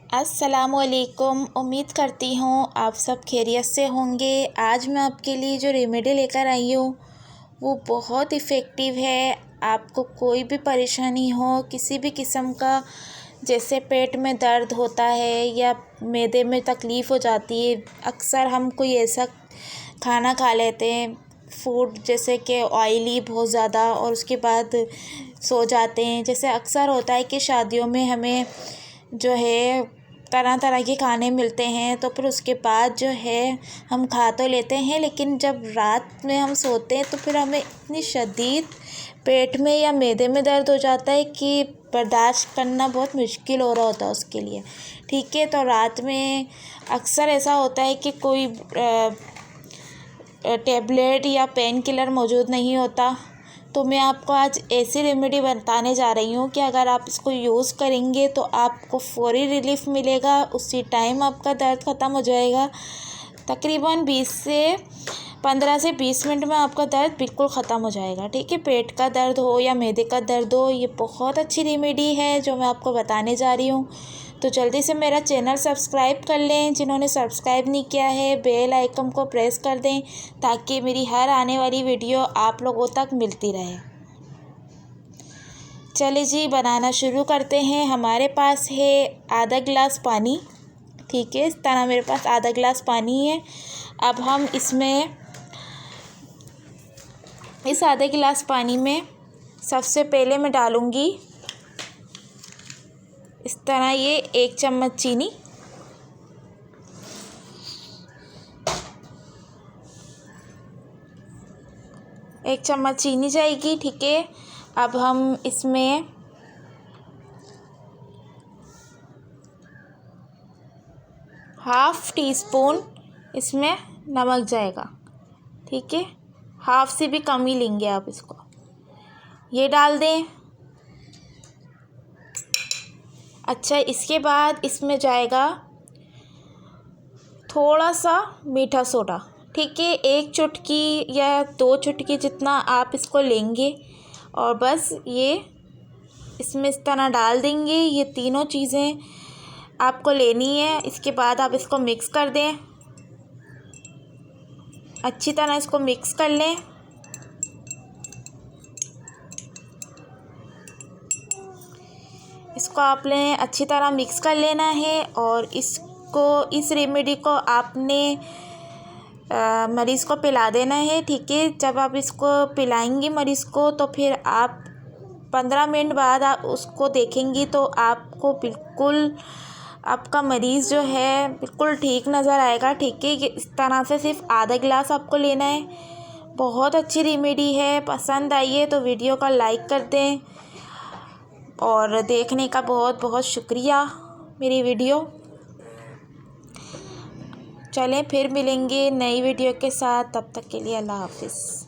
अस्सलामुअलैकुम। उम्मीद करती हूँ आप सब खैरियत से होंगे। आज मैं आपके लिए जो रेमेडी लेकर आई हूँ वो बहुत इफ़ेक्टिव है। आपको कोई भी परेशानी हो, किसी भी किस्म का, जैसे पेट में दर्द होता है या मैदे में तकलीफ़ हो जाती है, अक्सर हम कोई ऐसा खाना खा लेते हैं फूड जैसे कि ऑयली बहुत ज़्यादा, और उसके बाद सो जाते हैं। जैसे अक्सर होता है कि शादियों में हमें जो है तरह तरह के खाने मिलते हैं, तो फिर उसके बाद जो है हम खा तो लेते हैं, लेकिन जब रात में हम सोते हैं तो फिर हमें इतनी शदीद पेट में या मैदे में दर्द हो जाता है कि बर्दाश्त करना बहुत मुश्किल हो रहा होता है उसके लिए। ठीक है, तो रात में अक्सर ऐसा होता है कि कोई टेबलेट या पेन किलर मौजूद नहीं होता, तो मैं आपको आज ऐसी रेमेडी बताने जा रही हूँ कि अगर आप इसको यूज़ करेंगे तो आपको फ़ौरी रिलीफ़ मिलेगा, उसी टाइम आपका दर्द ख़त्म हो जाएगा। तकरीबन 15 से 20 मिनट में आपका दर्द बिल्कुल ख़त्म हो जाएगा। ठीक है, पेट का दर्द हो या मैदे का दर्द हो, ये बहुत अच्छी रेमेडी है जो मैं आपको बताने जा रही हूँ। तो जल्दी से मेरा चैनल सब्सक्राइब कर लें, जिन्होंने सब्सक्राइब नहीं किया है बेल आइकन को प्रेस कर दें ताकि मेरी हर आने वाली वीडियो आप लोगों तक मिलती रहे। चलिए जी, बनाना शुरू करते हैं। हमारे पास है आधा गिलास पानी। ठीक है, इस तरह मेरे पास आधा गिलास पानी है। अब हम इस आधे गिलास पानी में सबसे पहले मैं डालूँगी इस तरह ये 1 चम्मच चीनी। एक चम्मच चीनी जाएगी। ठीक है, अब हम इसमें हाफ़ टी स्पून इसमें नमक जाएगा। ठीक है, हाफ़ से भी कम ही लेंगे आप इसको, ये डाल दें। अच्छा, इसके बाद इसमें जाएगा थोड़ा सा मीठा सोडा। ठीक है, 1 चुटकी या 2 चुटकी जितना आप इसको लेंगे, और बस ये इसमें इस तरह डाल देंगे। ये तीनों चीज़ें आपको लेनी है। इसके बाद आप इसको मिक्स कर दें, अच्छी तरह इसको मिक्स कर लें। इसको आपने अच्छी तरह मिक्स कर लेना है, और इस रेमेडी को आपने मरीज़ को पिला देना है। ठीक है, जब आप इसको पिलाएंगी मरीज़ को तो फिर आप 15 मिनट बाद आप उसको देखेंगी तो आपको बिल्कुल आपका मरीज़ जो है बिल्कुल ठीक नज़र आएगा। ठीक है, इस तरह से सिर्फ आधा गिलास आपको लेना है। बहुत अच्छी रेमेडी है। पसंद आई है तो वीडियो को लाइक कर दें, और देखने का बहुत बहुत शुक्रिया मेरी वीडियो। चलें फिर मिलेंगे नई वीडियो के साथ, तब तक के लिए अल्लाह हाफ़िज़।